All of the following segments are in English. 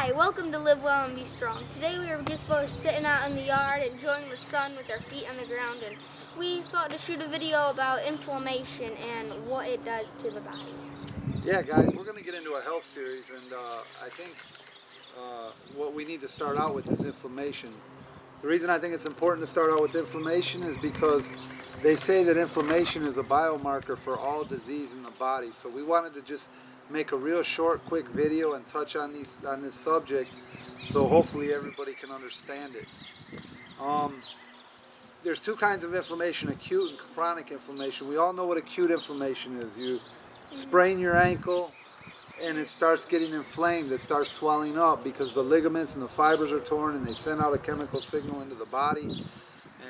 Hi, welcome to Live Well and Be Strong. Today we were just both sitting out in the yard enjoying the sun with our feet on the ground, and we thought to shoot a video about inflammation and what it does to the body. Yeah, guys, we're going to get into a health series, and I think what we need to start out with is inflammation. The reason I think it's important to start out with inflammation is because they say that inflammation is a biomarker for all disease in the body. So we wanted to just make a real short, quick video and touch on this subject, so hopefully everybody can understand it. There's two kinds of inflammation: acute and chronic inflammation. We all know what acute inflammation is. You sprain your ankle and it starts getting inflamed. It starts swelling up because the ligaments and the fibers are torn, and they send out a chemical signal into the body.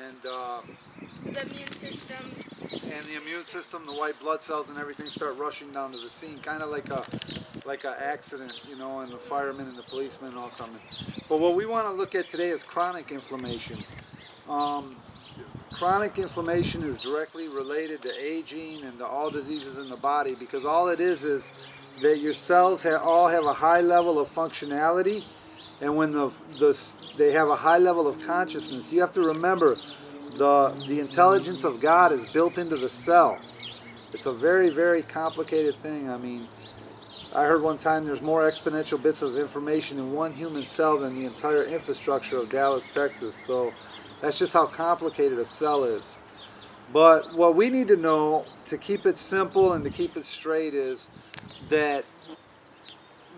And The immune system. the immune system, the white blood cells and everything start rushing down to the scene, kind of like a accident, you know, and the firemen and the policemen all coming. But what we want to look at today is chronic inflammation. Chronic inflammation is directly related to aging and to all diseases in the body, because all it is that your cells all have a high level of functionality, and when they have a high level of consciousness. You have to remember, the intelligence of God is built into the cell. It's a very, very complicated thing. I mean, I heard one time there's more exponential bits of information in one human cell than the entire infrastructure of Dallas, Texas. So that's just how complicated a cell is. But what we need to know, to keep it simple and to keep it straight, is that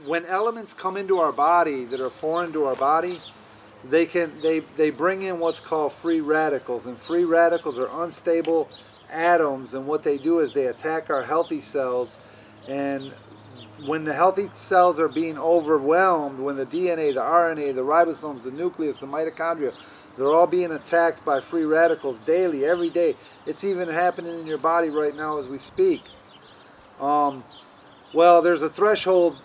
when elements come into our body that are foreign to our body, they bring in what's called free radicals. And free radicals are unstable atoms, and what they do is they attack our healthy cells. And when the healthy cells are being overwhelmed, when the DNA, the RNA, the ribosomes, the nucleus, the mitochondria, they're all being attacked by free radicals daily, every day. It's even happening in your body right now as we speak. Well, there's a threshold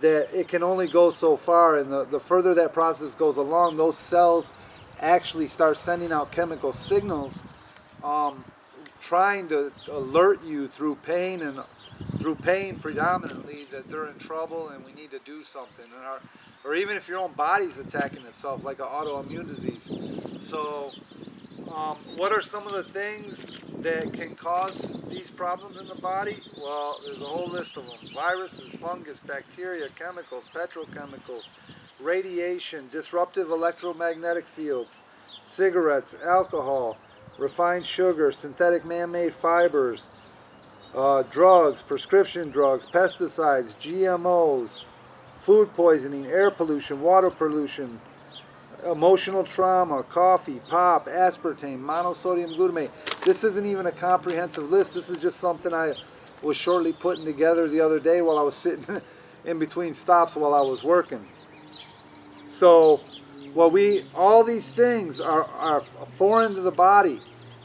that it can only go so far, and the further that process goes along, those cells actually start sending out chemical signals, trying to alert you through pain, and through pain predominantly, that they're in trouble and we need to do something. Or even if your own body's attacking itself, like an autoimmune disease. So what are some of the things that can cause these problems in the body? Well, there's a whole list of them. Viruses, fungus, bacteria, chemicals, petrochemicals, radiation, disruptive electromagnetic fields, cigarettes, alcohol, refined sugar, synthetic man-made fibers, drugs, prescription drugs, pesticides, GMOs, food poisoning, air pollution, water pollution, emotional trauma, coffee, pop, aspartame, monosodium glutamate. This isn't even a comprehensive list. This is just something I was shortly putting together the other day while I was sitting in between stops while I was working. So all these things are foreign to the body.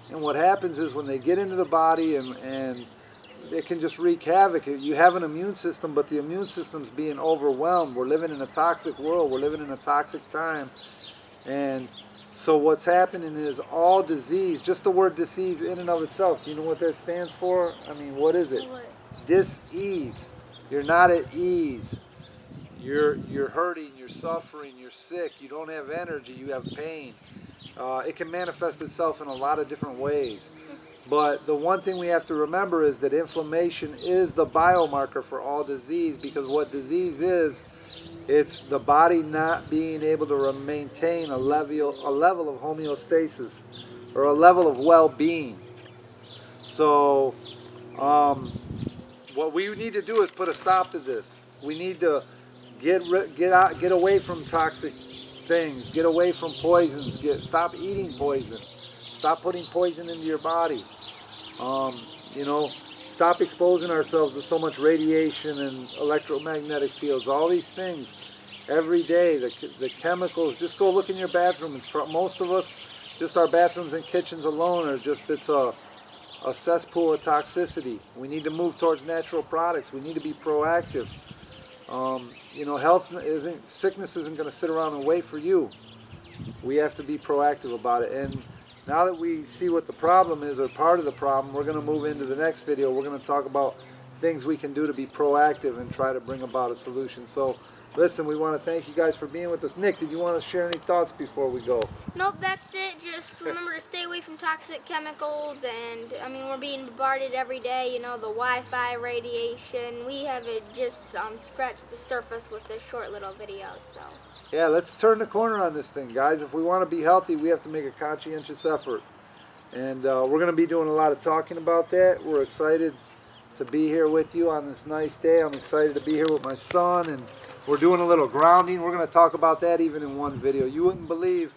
And what happens is when they get into the body and it can just wreak havoc. You have an immune system, but the immune system's being overwhelmed. We're living in a toxic world. We're living in a toxic time. And so what's happening is all disease, just the word disease in and of itself, do you know what that stands for? I mean, what is it? What? Dis-ease. You're not at ease. You're hurting, you're suffering, you're sick, you don't have energy, you have pain. It can manifest itself in a lot of different ways. But the one thing we have to remember is that inflammation is the biomarker for all disease, because what disease is, it's the body not being able to maintain a level of homeostasis, or a level of well-being. So what we need to do is put a stop to this. We need to get away from toxic things, get away from poisons, stop eating poison, stop putting poison into your body. Stop exposing ourselves to so much radiation and electromagnetic fields, all these things every day, the chemicals. Just go look in your bathroom. Most of us, just our bathrooms and kitchens alone it's a cesspool of toxicity. We need to move towards natural products. We need to be proactive. Sickness isn't going to sit around and wait for you. We have to be proactive about it. And now that we see what the problem is, or part of the problem, we're going to move into the next video. We're going to talk about things we can do to be proactive and try to bring about a solution. So Listen, we want to thank you guys for being with us. Nick, did you want to share any thoughts before we go? Nope, that's it. Just remember to stay away from toxic chemicals. And I mean, we're being bombarded every day. You know, the Wi-Fi radiation. We haven't just scratched the surface with this short little video. So Yeah, let's turn the corner on this thing, guys. If we want to be healthy, we have to make a conscientious effort. And we're going to be doing a lot of talking about that. We're excited to be here with you on this nice day. I'm excited to be here with my son, and we're doing a little grounding. We're going to talk about that even in one video. You wouldn't believe.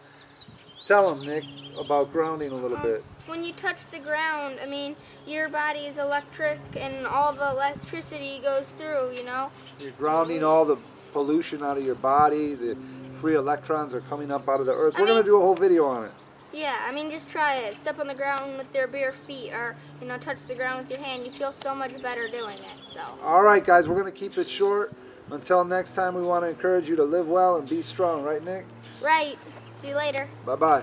Tell them, Nick, about grounding a little bit. when you touch the ground, I mean, your body is electric, and all the electricity goes through. You know. You're grounding all the pollution out of your body. The free electrons are coming up out of the earth. We're going to do a whole video on it. Yeah, I mean, just try it. Step on the ground with your bare feet, or touch the ground with your hand. You feel so much better doing it. So. All right, guys, we're going to keep it short. Until next time, we want to encourage you to live well and be strong. Right, Nick? Right. See you later. Bye-bye.